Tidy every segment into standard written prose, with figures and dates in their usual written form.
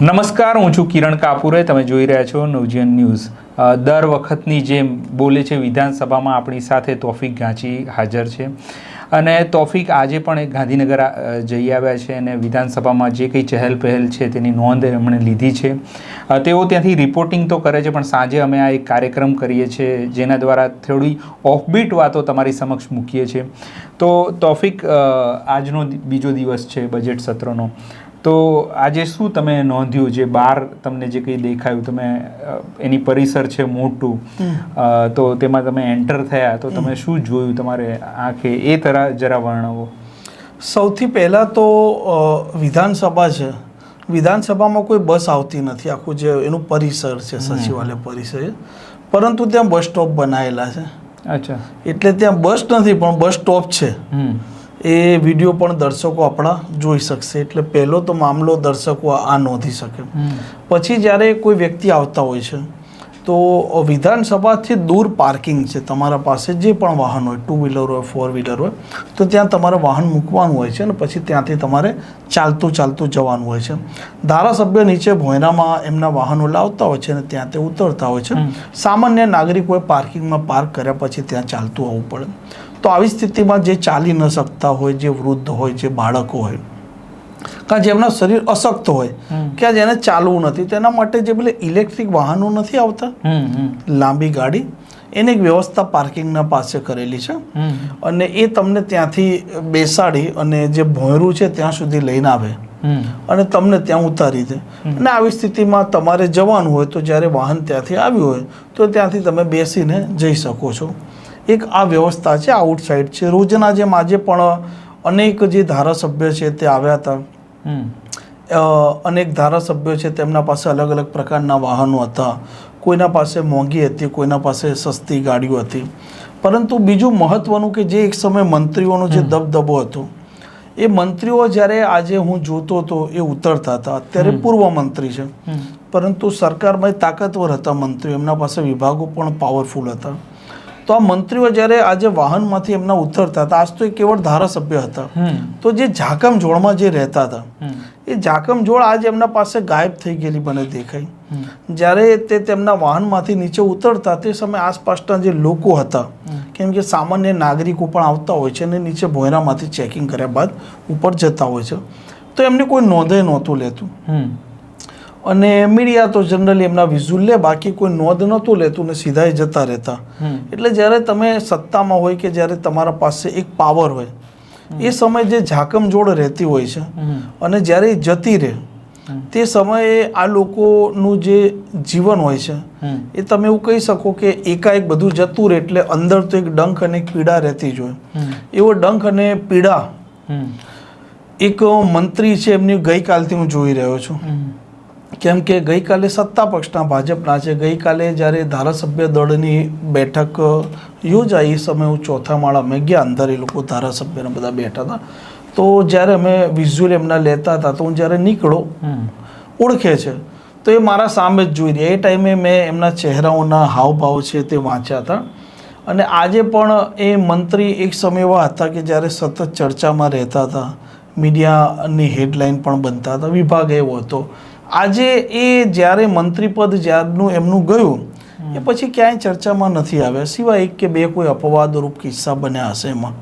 નમસ્કાર, હું છું કિરણ કાપુરે. તમે જોઈ રહ્યા છો નવજીવન ન્યૂઝ. દર વખતની જેમ બોલે છે વિધાનસભામાં આપણી સાથે તોફિક ગાંચી હાજર છે અને તોફિક આજે પણ ગાંધીનગર જઈ આવ્યા છે અને વિધાનસભામાં જે કંઈ ચહેલ પહેલ છે તેની નોંધ એમણે લીધી છે. તેઓ ત્યાંથી રિપોર્ટિંગ તો કરે છે, પણ સાંજે અમે આ એક કાર્યક્રમ કરીએ છીએ જેના દ્વારા થોડી ઓફબીટ વાતો તમારી સમક્ષ મૂકીએ છીએ. તો તોફિક, આજનો બીજો દિવસ છે બજેટ સત્રનો, તો આજે શું તમે નોંધ્યું? જે બહાર તમને જે કંઈ દેખાયું, તમે એની પરિસર છે મોટું, તો તેમાં તમે એન્ટર થયા તો તમે શું જોયું તમારે આંખે? એ જરા વર્ણવો. સૌથી પહેલાં તો વિધાનસભા છે, વિધાનસભામાં કોઈ બસ આવતી નથી. આખું જે એનું પરિસર છે સચિવાલય પરિસર, પરંતુ ત્યાં બસ સ્ટોપ બનાવેલા છે. અચ્છા, એટલે ત્યાં બસ નથી પણ બસ સ્ટોપ છે. એ વિડીયો પણ દર્શકો આપણા જોઈ શકશે. એટલે પહેલો તો મામલો દર્શકો આ નોંધી શકે. પછી જ્યારે કોઈ વ્યક્તિ આવતા હોય છે તો વિધાનસભાથી દૂર પાર્કિંગ છે. તમારા પાસે જે પણ વાહન હોય, 2 વ્હીલર હોય, 4 વ્હીલર હોય, તો ત્યાં તમારે વાહન મૂકવાનું હોય છે અને પછી ત્યાંથી તમારે ચાલતું જવાનું હોય છે. ધારાસભ્ય નીચે ભોયરામાં એમના વાહનો લાવતા હોય છે અને ત્યાં તે ઉતરતા હોય છે. સામાન્ય નાગરિકોએ પાર્કિંગમાં પાર્ક કર્યા પછી ત્યાં ચાલતું આવવું પડે. તો આવી સ્થિતિમાં જે ચાલી ન શકતા હોય, જે વૃદ્ધ હોય, જે બાળકો હોય, કાં જેમના શરીર અશક્ત હોય, કે જેને ચાલવું નથી, તેના માટે જે પેલે ઇલેક્ટ્રિક વાહનો નથી આવતા, લાંબી ગાડી, એની એક વ્યવસ્થા પાર્કિંગના પાસે કરેલી છે અને એ તમને ત્યાંથી બેસાડી અને જે ભોંયરું છે ત્યાં સુધી લઈને આવે અને તમને ત્યાં ઉતારી દે. અને આવી સ્થિતિમાં તમારે જવાનું હોય તો જ્યારે વાહન ત્યાંથી આવ્યું હોય તો ત્યાંથી તમે બેસીને જઈ શકો છો. એક આ વ્યવસ્થા છે, આઉટસાઇડ છે. રોજના જેમ આજે પણ અનેક જે ધારાસભ્ય છે તે આવ્યા હતા. અનેક ધારાસભ્યો છે, તેમના પાસે અલગ અલગ પ્રકારના વાહનો હતા. કોઈના પાસે મોંઘી હતી, કોઈના પાસે સસ્તી ગાડીઓ હતી. પરંતુ બીજું મહત્વનું કે જે એક સમય મંત્રીઓનો જે દબદબો હતો, એ મંત્રીઓ જ્યારે આજે હું જોતો હતો એ ઉતરતા હતા. અત્યારે પૂર્વ મંત્રી છે, પરંતુ સરકારમાં તાકાતવર હતા મંત્રીઓ, એમના પાસે વિભાગો પણ પાવરફુલ હતા. તો આ મંત્રીઓ જ્યારે આજે વાહનમાંથી એમના ઉતરતા હતા, આજ તો એ કેવળ ધારાસભ્ય હતા, તો જે ઝાકમઝોળમાં જે રહેતા હતા એ ઝાકમઝોળ આજે એમના પાસે ગાયબ થઈ ગયેલી મને દેખાઈ. જ્યારે તે તેમના વાહનમાંથી નીચે ઉતરતા તે સમયે આસપાસના જે લોકો હતા, કેમ કે સામાન્ય નાગરિકો પણ આવતા હોય છે અને નીચે ભોયરામાંથી ચેકિંગ કર્યા બાદ ઉપર જતા હોય છે, તો એમને કોઈ નોંધે નહોતું લેતું. અને મીડિયા તો જનરલી એમના વિઝ્યુઅલ લે, બાકી કોઈ નોંધ નહોતું લેતું ને સીધા જતા રહેતા. એટલે જ્યારે તમે સત્તામાં હોય કે જ્યારે તમારા પાસે એક પાવર હોય, એ સમયે જે ઝાકમઝોળ રહેતી હોય છે અને જ્યારે એ જતી રહે તે સમયે આ લોકોનું જે જીવન હોય છે એ તમે એવું કહી શકો કે એકાએક બધું જતું રહે એટલે અંદર તો એક ડંખ અને એક પીડા રહેતી જ હોય. એવો ડંખ અને પીડા એક મંત્રી છે એમની ગઈકાલથી હું જોઈ રહ્યો છું. કેમ કે ગઈકાલે સત્તા પક્ષના ભાજપના છે, ગઈકાલે જ્યારે ધારાસભ્ય દળની બેઠક યોજાઈ એ સમયે હું ચોથા માળા અમે ગયા, અંદર એ લોકો ધારાસભ્યને બધા બેઠા હતા. તો જ્યારે અમે વિઝ્યુઅલ એમના લેતા હતા તો હું જ્યારે નીકળો ઓળખે છે તો એ મારા સામે જ જોઈ રહ્યા. એ ટાઈમે મેં એમના ચહેરાઓના હાવભાવ છે તે વાંચ્યા હતા. અને આજે પણ એ મંત્રી એક સમય એવા હતા કે જ્યારે સતત ચર્ચામાં રહેતા હતા, મીડિયાની હેડલાઇન પણ બનતા હતા, વિભાગ એવો હતો. આજે એ જ્યારે મંત્રીપદ જ્યારનું એમનું ગયું એ પછી ક્યાંય ચર્ચામાં નથી આવ્યા, સિવાય એક કે બે કોઈ અપવાદરૂપ કિસ્સા બન્યા હશે એમાં.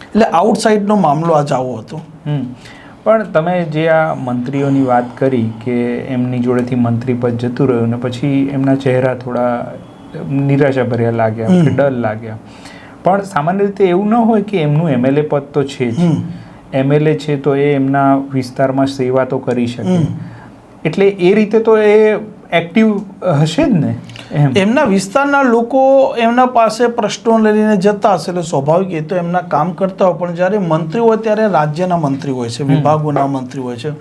એટલે આઉટસાઇડનો મામલો આજ આવો હતો. પણ તમે જે આ મંત્રીઓની વાત કરી કે એમની જોડેથી મંત્રીપદ જતું રહ્યું ને પછી એમના ચહેરા થોડા નિરાશાભર્યા લાગ્યા, ડર લાગ્યા, પણ સામાન્ય રીતે એવું ન હોય કે એમનું એમએલએ પદ તો છે જ, એમએલએ છે તો એ એમના વિસ્તારમાં સેવા તો કરી શકે, એટલે એ રીતે તો એ એક્ટિવ હશે જ ને. એમના વિસ્તારના લોકો એમના પાસે પ્રશ્નો લઈને જતા હશે એટલે સ્વાભાવિક એ તો એમના કામ કરતા હોય. પણ જ્યારે મંત્રી હોય ત્યારે રાજ્યના મંત્રી હોય છે, વિભાગોના મંત્રી હોય છે,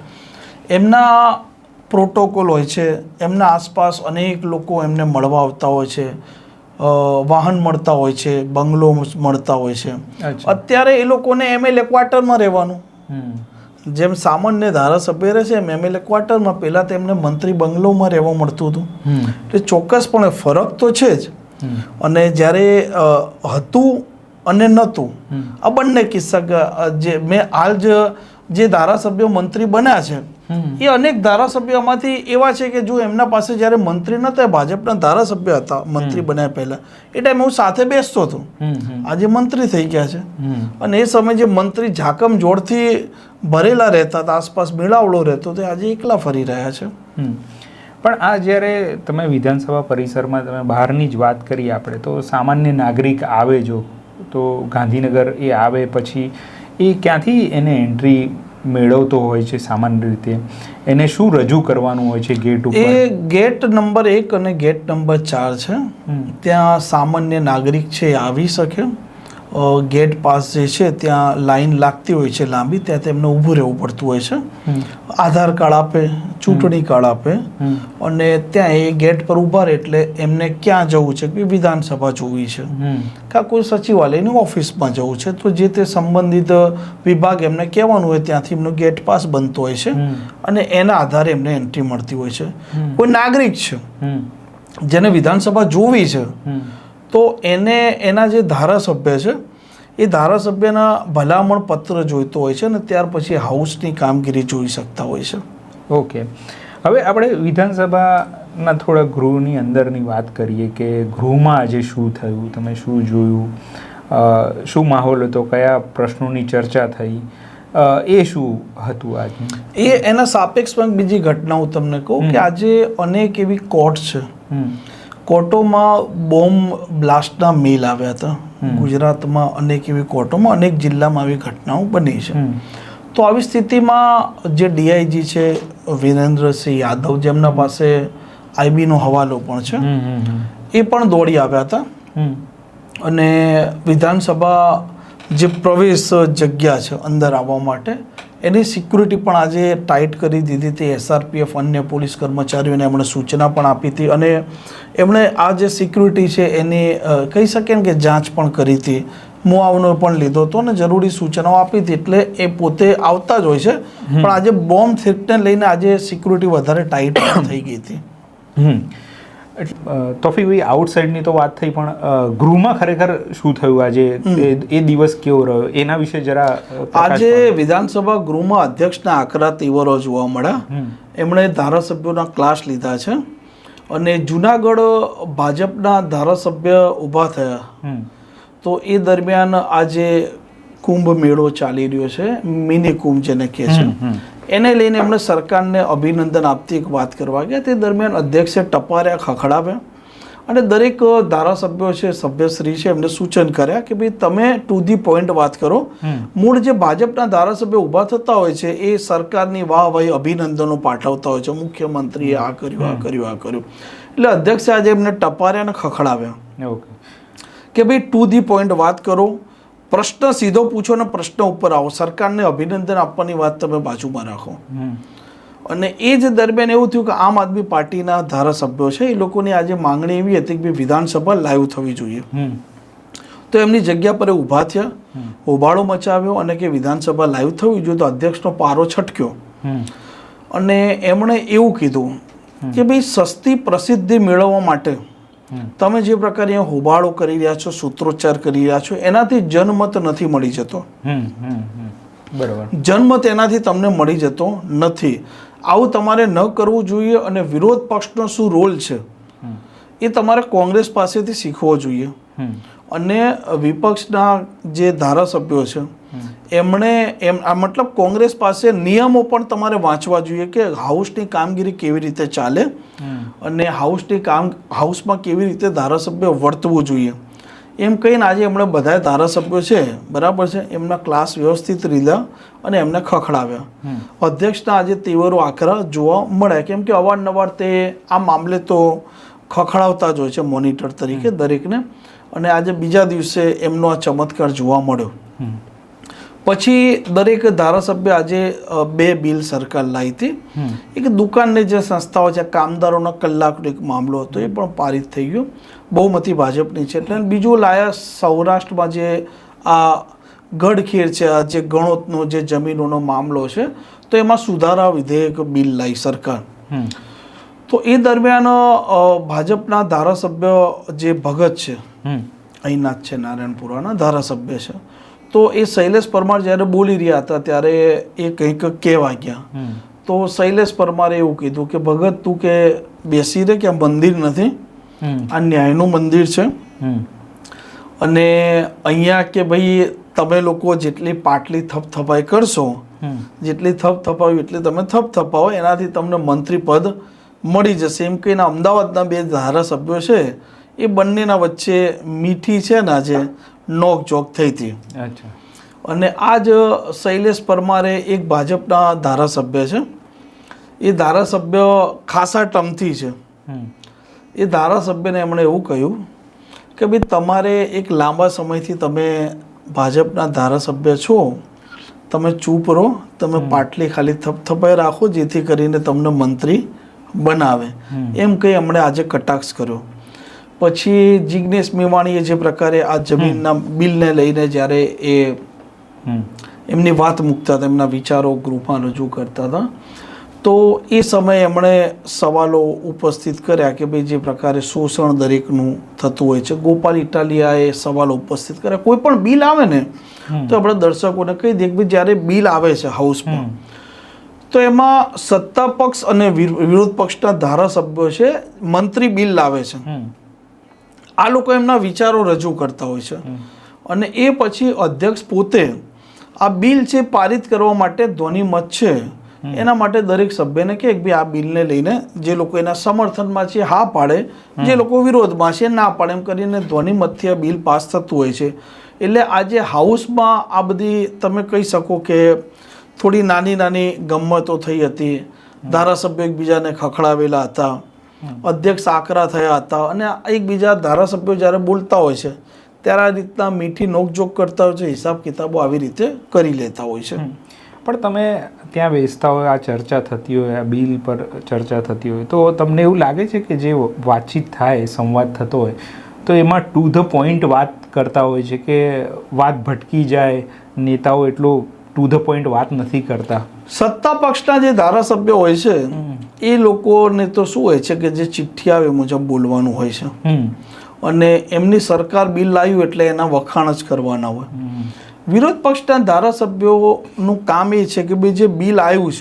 એમના પ્રોટોકોલ હોય છે, એમના આસપાસ અનેક લોકો એમને મળવા આવતા હોય છે, વાહન મળતા હોય છે, બંગલો મળતા હોય છે. અત્યારે એ લોકોને એમએલએ ક્વાર્ટરમાં રહેવાનું, જેમ સામાન્ય ધારાસભ્ય રહે છે એમ એમએલએ ક્વાર્ટરમાં. પહેલાં તો એમને મંત્રી બંગલોમાં રહેવા મળતું હતું. એટલે ચોક્કસપણે ફરક તો છે જ. અને જ્યારે હતું અને નહોતું, આ બંને કિસ્સા જે મેં હાલ જે ધારાસભ્યો મંત્રી બન્યા છે એ અનેક ધારાસભ્યોમાંથી એવા છે કે જો એમના પાસે જ્યારે મંત્રી નહોતા, ભાજપના ધારાસભ્ય હતા મંત્રી બન્યા પહેલા, એ ટાઈમે હું સાથે બેસતો હતો. આજે મંત્રી થઈ ગયા છે અને એ સમયે જે મંત્રી ઝાકમ જોડથી ભરેલા રહેતા હતા, આસપાસ મેળાવડો રહેતો, તે આજે એકલા ફરી રહ્યા છે. પણ આ જ્યારે તમે વિધાનસભા પરિસરમાં તમે બહારની જ વાત કરી, આપણે તો સામાન્ય નાગરિક આવે જો તો ગાંધીનગર એ આવે પછી એ ક્યાંથી એને એન્ટ્રી મેળવતો હોય છે? સામાન્ય રીતે એને શું રજૂ કરવાનું હોય છે ગેટ ઉપર? એ ગેટ નંબર 1 અને ગેટ નંબર 4 છે. ત્યાં સામાન્ય નાગરિક છે એ આવી શકે. ગેટ પાસ જે છે ત્યાં લાઈન લાગતી હોય છે લાંબી, ત્યાં તેમને ઊભું રહેવું પડતું હોય છે. આધાર કાર્ડ આપે, ચૂંટણી કાર્ડ આપે અને ત્યાં એ ગેટ પર ઊભા રહે એટલે એમને ક્યાં જવું છે કે વિધાનસભા જોવી છે કાં કોઈ સચિવાલયની ઓફિસમાં જવું છે, તો જે તે સંબંધિત વિભાગ એમને કહેવાનું હોય ત્યાંથી એમનો ગેટ પાસ બનતો હોય છે અને એના આધારે એમને એન્ટ્રી મળતી હોય છે. કોઈ નાગરિક છે જેને વિધાનસભા જોવી છે તો એને એના જે ધારાસભ્ય છે એ ધારાસભ્યના ભલામણ પત્ર જોઈતો હોય છે અને ત્યાર પછી હાઉસની કામગીરી જોઈ શકતા હોય છે. ઓકે, હવે આપણે વિધાનસભાના થોડા ગૃહની અંદરની વાત કરીએ કે ગૃહમાં આજે શું થયું, તમે શું જોયું, શું માહોલ હતો, કયા પ્રશ્નોની ચર્ચા થઈ, એ શું હતું આજે? એના સાપેક્ષમાં બીજી ઘટના હું તમને કહું કે આજે અનેક એવી કોર્ટ છે, કોર્ટોમાં બોમ્બ બ્લાસ્ટના મેલ આવ્યા હતા. ગુજરાતમાં અનેક એવી કોર્ટોમાં અનેક જિલ્લામાં આવી ઘટનાઓ બની છે. તો આવી સ્થિતિમાં જે ડીઆઈજી છે વિરેન્દ્રસિંહ યાદવ, જેમના પાસે આઈબીનો હવાલો પણ છે, એ પણ દોડી આવ્યા હતા અને વિધાનસભા જે પ્રવેશ જગ્યા છે અંદર આવવા માટે એની સિક્યુરિટી પણ આજે ટાઈટ કરી દીધી હતી. એસઆરપીએફ અન્ય પોલીસ કર્મચારીઓને એમણે સૂચના પણ આપી હતી અને એમણે આ જે સિક્યુરિટી છે એની કહી શકીએ ને કે જાંચ પણ કરી હતી, મુઆવનો પણ લીધો હતો અને જરૂરી સૂચનાઓ આપી હતી. એટલે એ પોતે આવતા જ હોય છે, પણ આજે બોમ્બ થ્રેટને લઈને આજે સિક્યુરિટી વધારે ટાઈટ થઈ ગઈ હતી. તોફીકભાઈ, આઉટસાઇડની તો વાત થઈ, પણ ગૃહમાં ખરેખર શું થયું આજે? એ દિવસ કેવો રહ્યો એના વિશે જરા. આજે વિધાનસભા ગૃહમાં અધ્યક્ષના આકરા તેવરો જોવા મળ્યા. એમણે ધારાસભ્યોના ક્લાસ લીધા છે અને જુનાગઢ ભાજપના ધારાસભ્ય ઊભા થયા. તો એ દરમિયાન આજે કુંભ મેળો ચાલી રહ્યો છે, મિની કુંભ જેને કહે છે, એને લઈને એમણે સરકારને અભિનંદન આપતી એક વાત કરવા ગયા. તે દરમિયાન અધ્યક્ષે ટપાર્યા, ખખડાવ્યા અને દરેક ધારાસભ્યો છે, સભ્યશ્રી છે, એમને સૂચન કર્યા કે ભાઈ તમે ટુ ધી પોઈન્ટ વાત કરો. મૂળ જે ભાજપના ધારાસભ્યો ઊભા થતા હોય છે એ સરકારની વાહવાહી અભિનંદનો પાઠવતા હોય છે, મુખ્યમંત્રીએ આ કર્યું, આ કર્યું, આ કર્યું. એટલે અધ્યક્ષે આજે એમને ટપાર્યા અને ખખડાવ્યા કે ભાઈ ટુ ધી પોઈન્ટ વાત કરો, પ્રશ્ન સીધો પૂછો ને પ્રશ્ન ઉપર આવો, સરકારને અભિનંદન આપવાની વાત તમે બાજુમાં રાખો. અને એ જ દરમિયાન એવું થયું કે આમ આદમી પાર્ટીના ધારાસભ્યો છે એ લોકોની આજે માંગણી એવી હતી કે વિધાનસભા લાઈવ થવી જોઈએ. તો એમની જગ્યા પર ઊભા થયા, હોબાળો મચાવ્યો અને કે વિધાનસભા લાઈવ થવી જોઈએ. તો અધ્યક્ષનો પારો છટક્યો અને એમણે એવું કીધું કે ભાઈ સસ્તી પ્રસિદ્ધિ મેળવવા માટે તમે જે પ્રકારે હોબાળો કરી રહ્યા છો, સૂત્રોચ્ચાર કરી રહ્યા છો, એનાથી જનમત નથી મળી જતો. બરાબર, જનમત એનાથી તમને મળી જતો નથી. આવું તમારે ન કરવું જોઈએ અને વિરોધ પક્ષનો શું રોલ છે એ તમારે કોંગ્રેસ પાસેથી શીખવો જોઈએ. અને વિપક્ષના જે ધારાસભ્યો છે એમણે મતલબ કોંગ્રેસ પાસે નિયમો પણ તમારે વાંચવા જોઈએ કે હાઉસની કામગીરી કેવી રીતે ચાલે અને હાઉસમાં કેવી રીતે ધારાસભ્ય વર્તવું જોઈએ એમ કહીને આજે એમણે બધા ધારાસભ્યો છે, બરાબર છે, એમના ક્લાસ વ્યવસ્થિત લીધા અને એમને ખખડાવ્યા. અધ્યક્ષના આજે તેવરો આકરા જોવા મળ્યા, કેમ કે અવારનવાર તે આ મામલે તો ખખડાવતા જ હોય છે મોનિટર તરીકે દરેકને. અને આજે બીજા દિવસે એમનો આ ચમત્કાર જોવા મળ્યો. પછી દરેક ધારાસભ્ય આજે 2 બિલ સરકાર લાવી હતી. એક દુકાનની જે સંસ્થાઓ છે, કામદારોના કલાકનો એક મામલો હતો, એ પણ પારિત થઈ ગયો, બહુમતી ભાજપની છે. એટલે બીજું લાયા સૌરાષ્ટ્રમાં જે આ ગઢખીર છે, આ જે ગણોતનો જે જમીનોનો મામલો છે, તો એમાં સુધારા વિધેયક બિલ લાવી સરકાર. તો એ દરમિયાન ભાજપના ધારાસભ્ય જે ભગત છે, અહીંના જ છે, નારાયણપુરાના ધારાસભ્ય છે, તો એ શૈલેષ પરમાર જ્યારે બોલી રહ્યા હતા ત્યારે એ કંઈક કહેવા ગયા. તો શૈલેષ પરમારે એવું કીધું કે ભગત તું કે બેસી રહે કે આ મંદિર નથી, આ ન્યાયનું મંદિર છે અને અહીંયા કે ભાઈ તમે લોકો જેટલી પાટલી થપથપાઈ કરશો, જેટલી થપથપાવી એટલી તમે થપથપાવો, એનાથી તમને મંત્રી પદ મળી જશે એમ કહીને અમદાવાદના 2 ધારાસભ્યો છે એ બંનેના વચ્ચે મીઠી છે ને આજે નોકઝોક થઈ હતી. અને આ જ શૈલેષ પરમારે એક ભાજપના ધારાસભ્ય છે, એ ધારાસભ્ય ખાસા ટર્મથી છે, એ ધારાસભ્યને એમણે એવું કહ્યું કે ભાઈ તમારે એક લાંબા સમયથી તમે ભાજપના ધારાસભ્ય છો, તમે ચૂપ રહો, તમે પાટલી ખાલી થપથપાઈ રાખો જેથી કરીને તમને મંત્રી બનાવે, એમ કંઈ એમણે આજે કટાક્ષ કર્યો. પછી જિગ્નેશ મેવાણીએ જે પ્રકારે આ જમીનના બિલને લઈને જ્યારે એ એમની વાત મૂકતા હતા, એમના વિચારો ગૃહમાં રજૂ કરતા હતા, તો એ સમયે એમણે સવાલો ઉપસ્થિત કર્યા કે ભાઈ જે પ્રકારે શોષણ દરેકનું થતું હોય છે. ગોપાલ ઇટાલિયાએ સવાલો ઉપસ્થિત કર્યા. કોઈ પણ બિલ આવે ને તો આપણે દર્શકોને કહી દઈએ કે ભાઈ જ્યારે બિલ આવે છે હાઉસમાં, તો એમાં સત્તા પક્ષ અને વિરોધ પક્ષના ધારાસભ્યો છે, મંત્રી બિલ લાવે છે, આ લોકો એમના વિચારો રજૂ કરતા હોય છે અને એ પછી અધ્યક્ષ પોતે આ બિલ છે પારિત કરવા માટે ધ્વનિમત છે એના માટે દરેક સભ્યને કહે કે ભાઈ આ બિલને લઈને જે લોકો એના સમર્થનમાં છે હા પાડે, જે લોકો વિરોધમાં છે ના પાડે, એમ કરીને ધ્વનિમતથી આ બિલ પાસ થતું હોય છે. એટલે આજે હાઉસમાં આ બધી તમે કહી શકો કે થોડી નાની નાની ગમ્મતો થઈ હતી, ધારાસભ્યો એકબીજાને ખખડાવેલા હતા, અધ્યક્ષ આકરા થયા હતા અને એકબીજા ધારાસભ્યો જ્યારે બોલતા હોય છે ત્યારે આ રીતના મીઠી નોકઝોક કરતા હોય છે, હિસાબ કિતાબો આવી રીતે કરી લેતા હોય છે. પણ તમે ત્યાં બેસતા હોય, આ ચર્ચા થતી હોય, આ બિલ પર ચર્ચા થતી હોય, તો તમને એવું લાગે છે કે જે વાતચીત થાય, સંવાદ થતો હોય, તો એમાં ટુ ધ પોઈન્ટ વાત કરતા હોય છે કે વાત ભટકી જાય, નેતાઓ એટલો ટુ ધ પોઈન્ટ વાત નથી કરતા? સત્તા પક્ષના જે ધારાસભ્યો હોય છે એ લોકોને તો શું હોય છે કે જે ચિઠ્ઠી આવે મુજબ બોલવાનું હોય છે અને એમની સરકાર બિલ લાવ્યું એટલે એના વખાણ જ કરવાના હોય. વિરોધ પક્ષના ધારાસભ્યોનું કામ એ છે કે ભાઈ જે બિલ આવ્યું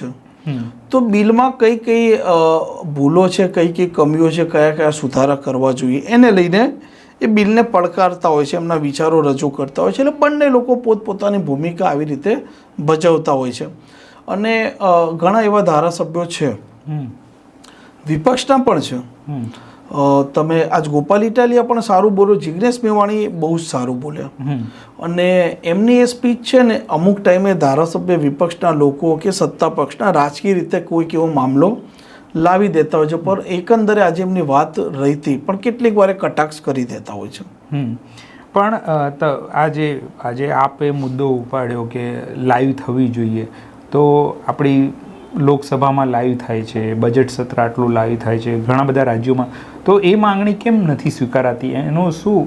છે તો બિલમાં કઈ કઈ ભૂલો છે, કઈ કઈ કમીઓ છે, કયા કયા સુધારા કરવા જોઈએ, એને લઈને એ બિલને પડકારતા હોય છે, એમના વિચારો રજૂ કરતા હોય છે. એટલે બંને લોકો પોતપોતાની ભૂમિકા આવી રીતે ભજવતા હોય છે અને ઘણા એવા ધારાસભ્યો છે, વિપક્ષના પણ છે. તમે આજ ગોપાલ ઇટાલિયા પણ સારું બોલ્યો, જિગ્નેશ મેવાણી બહુ જ સારું બોલ્યા અને એમની એ સ્પીચ છે ને અમુક ટાઈમે ધારાસભ્ય વિપક્ષના લોકો કે સત્તા પક્ષના રાજકીય રીતે કોઈક એવો મામલો લાવી દેતા હોય છે, પણ એકંદરે આજે એમની વાત રહી હતી પણ કેટલીક વાર કટાક્ષ કરી દેતા હોય છે. પણ આજે આપે મુદ્દો ઉપાડ્યો કે લાઈવ થવી જોઈએ, તો આપણી લોકસભામાં લાઈવ થાય છે, બજેટ સત્ર આટલું લાઈવ થાય છે ઘણા બધા રાજ્યોમાં, તો એ માંગણી કેમ નથી સ્વીકારાતી? એનું શું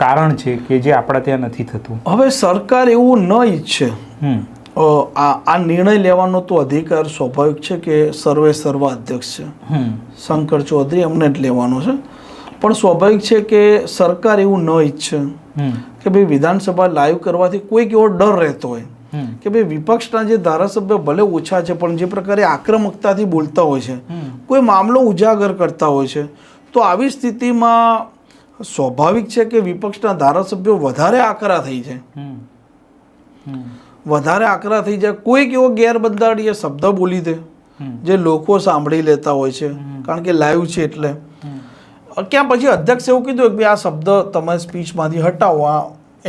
કારણ છે કે જે આપણા ત્યાં નથી થતું? હવે સરકાર એવું ન ઈચ્છે, આ નિર્ણય લેવાનો તો અધિકાર સ્વાભાવિક છે કે સર્વે સર્વા અધ્યક્ષ છે શંકર ચૌધરી, એમને જ લેવાનો છે, પણ સ્વાભાવિક છે કે સરકાર એવું ન ઈચ્છે કે ભાઈ વિધાનસભા લાઈવ કરવાથી કોઈક એવો ડર રહેતો હોય કે ભાઈ વિપક્ષના જે ધારાસભ્ય ભલે ઓછા છે પણ જે પ્રકારે આક્રમકતાથી બોલતા હોય છે, કોઈ મામલો ઉજાગર કરતા હોય છે, તો આવી સ્થિતિમાં સ્વાભાવિક છે કે વિપક્ષના ધારાસભ્યો વધારે આકરા થઈ જાય, કોઈક એવો ગેરબંધારણીય શબ્દ બોલી દે જે લોકો સાંભળી લેતા હોય છે કારણ કે લાઈવ છે એટલે. ક્યાં પછી અધ્યક્ષ એવું કીધું કે ભાઈ આ શબ્દ તમે સ્પીચમાંથી હટાવો, આ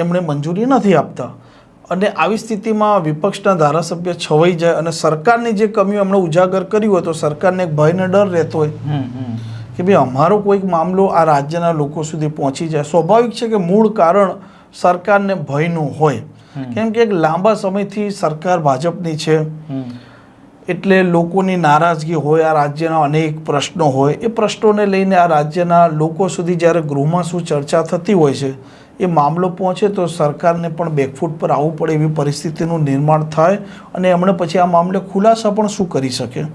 એમણે મંજૂરી નથી આપતા અને આવી સ્થિતિમાં વિપક્ષના ધારાસભ્ય છવાઈ જાય અને સરકારની જે કમીઓ એમણે ઉજાગર કરી હોય તો સરકારને એક ભયને ડર રહેતો હોય કે ભાઈ અમારો કોઈક મામલો આ રાજ્યના લોકો સુધી પહોંચી જાય. સ્વાભાવિક છે કે મૂળ કારણ સરકારને ભયનું હોય, કેમ કે એક લાંબા સમયથી સરકાર ભાજપની છે એટલે લોકોની નારાજગી હોય, આ રાજ્યના અનેક પ્રશ્નો હોય, એ પ્રશ્નોને લઈને આ રાજ્યના લોકો સુધી જ્યારે ગૃહમાં શું ચર્ચા થતી હોય છે એ મામલો પહોંચે તો સરકારને પણ બેકફૂટ પર આવવું પડે એવી પરિસ્થિતિનું નિર્માણ થાય અને એમણે પછી આ મામલે ખુલાસા પણ શું કરી શકે.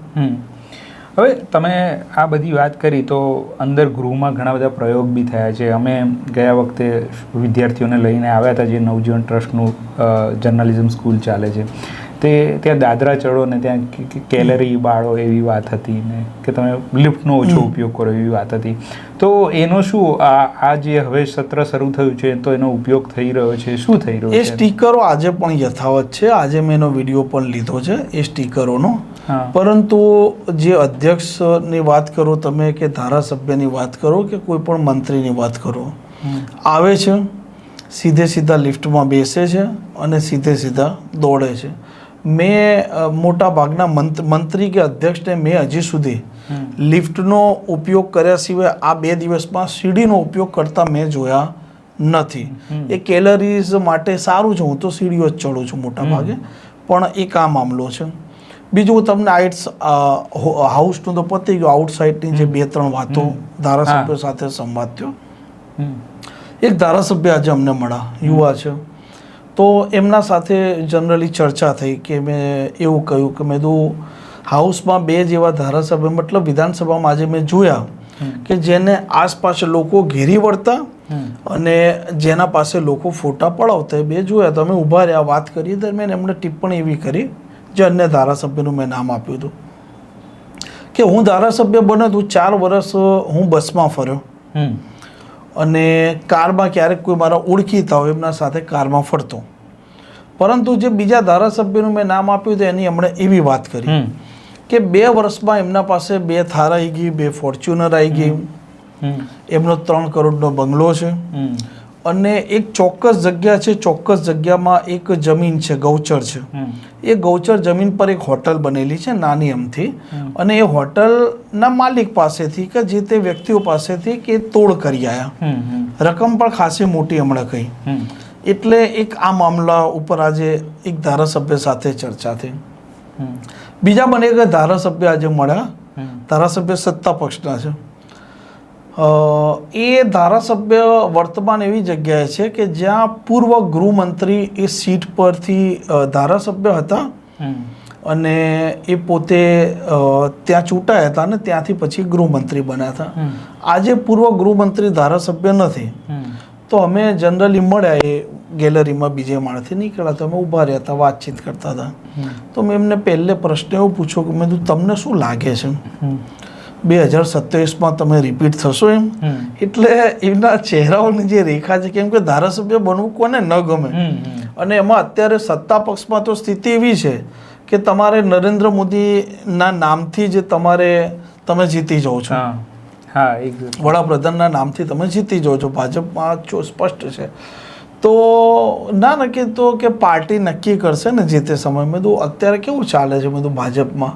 હવે તમે આ બધી વાત કરી તો અંદર ગૃહમાં ઘણા બધા પ્રયોગ બી થયા છે. અમે ગયા વખતે વિદ્યાર્થીઓને લઈને આવ્યા હતા જે નવજીવન ટ્રસ્ટનું જર્નલિઝમ સ્કૂલ ચાલે છે, તે ત્યાં દાદરા ચડો ને ત્યાં કેલરી બાળો એવી વાત હતી ને કે તમે લિફ્ટનો ઓછો ઉપયોગ કરો એવી વાત હતી. તો એનો શું આ જે હવે સત્ર શરૂ થયું છે તો એનો ઉપયોગ થઈ રહ્યો છે, શું થઈ રહ્યું છે? એ સ્ટીકરો આજે પણ યથાવત છે. આજે મેં એનો વિડીયો પણ લીધો છે એ સ્ટીકરોનો. પરંતુ જે અધ્યક્ષની વાત કરો તમે કે ધારાસભ્યની વાત કરો કે કોઈ પણ મંત્રીની વાત કરો, આવે છે સીધે સીધા લિફ્ટમાં બેસે છે અને સીધે સીધા દોડે છે. મેં મોટા ભાગના મંત્રી કે અધ્યક્ષને મેં હજી સુધી લિફ્ટનો ઉપયોગ કર્યા સિવાય આ 2 દિવસમાં સીડીનો ઉપયોગ કરતા મેં જોયા નથી. એ કેલરીઝ માટે સારું છે, હું તો સીડીઓ જ ચડું છું મોટા ભાગે, પણ એક આ મામલો છે. બીજું હું તમને હાઉસનું તો પતી ગયું, આઉટસાઇડની જે 2-3 વાતો ધારાસભ્યો સાથે સંવાદ થયો. એક ધારાસભ્ય આજે અમને મળ્યા, યુવા છે, તો એમના સાથે જનરલી ચર્ચા થઈ કે મેં એવું કહ્યું કે મેં કીધું હાઉસમાં 2 જેવા ધારાસભ્ય, મતલબ વિધાનસભામાં આજે મેં જોયા કે જેને આસપાસ લોકો ઘેરી વળતા અને જેના પાસે લોકો ફોટા પડાવતા, એ 2 જોયા. તો અમે ઊભા રહ્યા, વાત કરી દરમિયાન એમણે ટિપ્પણી એવી કરી જે અન્ય ધારાસભ્યનું મેં નામ આપ્યું હતું કે હું ધારાસભ્ય બન્યો તો 4 વર્ષ હું બસમાં ફર્યો અને કારમાં ક્યારેક કોઈ મારા ઓળખીતા હોય એમના સાથે કારમાં ફરતો. પરંતુ જે બીજા ધારાસભ્યનું મેં નામ આપ્યું તો એની એમણે એવી વાત કરી કે 2 વર્ષમાં એમના પાસે 2 થાર આવી ગઈ, 2 ફોર્ચ્યુનર આવી ગઈ, એમનો 3 કરોડનો બંગલો છે અને એક ચોક્કસ જગ્યા છે, ચોક્કસ જગ્યામાં એક જમીન છે, ગૌચર છે. એ ગૌચર જમીન પર એક હોટલ બનેલી છે નાની અમથી, અને એ હોટલના માલિક પાસેથી કે જે તે વ્યક્તિઓ પાસેથી કે તોડ કરી આવ્યા. રકમ પણ ખાસી મોટી હમણાં કહી. એટલે એક આ મામલા ઉપર આજે એક ધારાસભ્ય સાથે ચર્ચા થઈ. બીજા મને એક ધારાસભ્ય આજે મળ્યા, ધારાસભ્ય સત્તા પક્ષના છે. એ ધારાસભ્ય વર્તમાન એવી જગ્યાએ છે કે જ્યાં પૂર્વ ગૃહમંત્રી એ સીટ પરથી ધારાસભ્ય હતા અને એ પોતે ત્યાં ચૂંટાયા હતા અને ત્યાંથી પછી ગૃહમંત્રી બન્યા હતા. આજે પૂર્વ ગૃહમંત્રી ધારાસભ્ય નથી. તો અમે જનરલી મળ્યા, એ ગેલેરીમાં બીજે માળેથી નીકળ્યા, તો અમે ઊભા રહ્યા હતા, વાતચીત કરતા હતા. તો મેં એમને પહેલે પ્રશ્ન એવો પૂછ્યો કે મેં કીધું તમને શું લાગે છે 2027માં તમે રિપીટ થશો એમ? એટલે એમના ચહેરાઓની જે રેખા છે, કેમ કે ધારાસભ્ય બનવું કોને ન ગમે, અને એમાં અત્યારે સત્તા પક્ષમાં તો સ્થિતિ એવી છે કે તમારે નરેન્દ્ર મોદીના નામથી જ તમે જીતી જાઓ છો. વડાપ્રધાનના નામથી તમે જીતી જાઓ છો. ભાજપમાં સ્પષ્ટ છે. તો ના નક્કી તો કે પાર્ટી નક્કી કરશે ને જે તે સમય. મેં કીધું અત્યારે કેવું ચાલે છે? મેં કીધું ભાજપમાં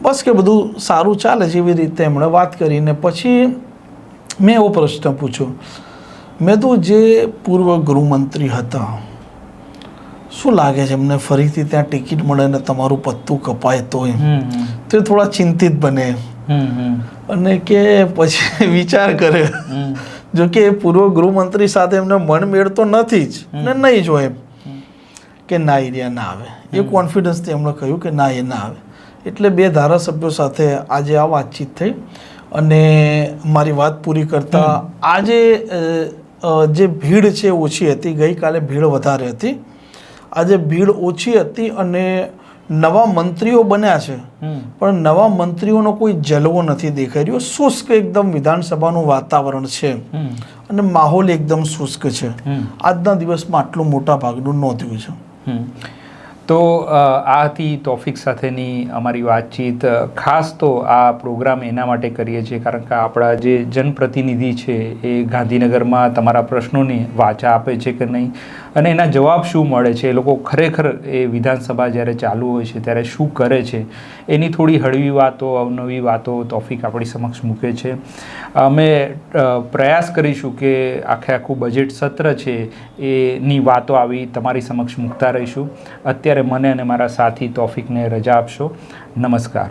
બસ કે બધું સારું ચાલે છે, એવી રીતે એમણે વાત કરીને પછી મેં એવો પ્રશ્ન પૂછ્યો, મેં તો જે પૂર્વ ગૃહમંત્રી હતા, શું લાગે છે એમને ફરીથી ત્યાં ટિકિટ મળે ને તમારું પત્તું કપાય તો એ થોડા ચિંતિત બને અને કે પછી વિચાર કરે. જો કે પૂર્વ ગૃહમંત્રી સાથે એમને મનમેળ તો નથી જ ને નહીં જ હોય કે ના એરિયા ના આવે, એ કોન્ફિડન્સથી એમણે કહ્યું કે ના એ ના આવે. એટલે 2 ધારાસભ્યો સાથે આજે આ વાતચીત થઈ અને મારી વાત પૂરી કરતા આજે જે ભીડ છે ઓછી હતી, ગઈકાલે ભીડ વધારે હતી, આજે ભીડ ઓછી હતી અને નવા મંત્રીઓ બન્યા છે પણ નવા મંત્રીઓનો કોઈ જલવો નથી દેખાઈ રહ્યો. શુષ્ક એકદમ વિધાનસભાનું વાતાવરણ છે અને માહોલ એકદમ શુષ્ક છે. આજના દિવસમાં આટલું મોટા ભાગનું નોંધ્યું છે. તો આ હતી તોફિક સાથેની અમારી વાતચીત. ખાસ તો આ પ્રોગ્રામ એના માટે કરીએ છીએ કારણ કે આપણા જે જનપ્રતિનિધિ છે એ ગાંધીનગરમાં તમારા પ્રશ્નોની વાચા આપે છે કે નહીં અને એના જવાબ શું મળે છે, એ લોકો ખરેખર એ વિધાનસભા જ્યારે ચાલુ હોય છે ત્યારે શું કરે છે, એની થોડી હળવી વાતો, અવનવી વાતો તોફિક આપણી સમક્ષ મૂકે છે. અમે પ્રયાસ કરીશું કે આખું બજેટ સત્ર છે એની વાતો આવી તમારી સમક્ષ મૂકતા રહીશું. અત્યારે મને અને મારા સાથી તોફિકને રજા આપશો. નમસ્કાર.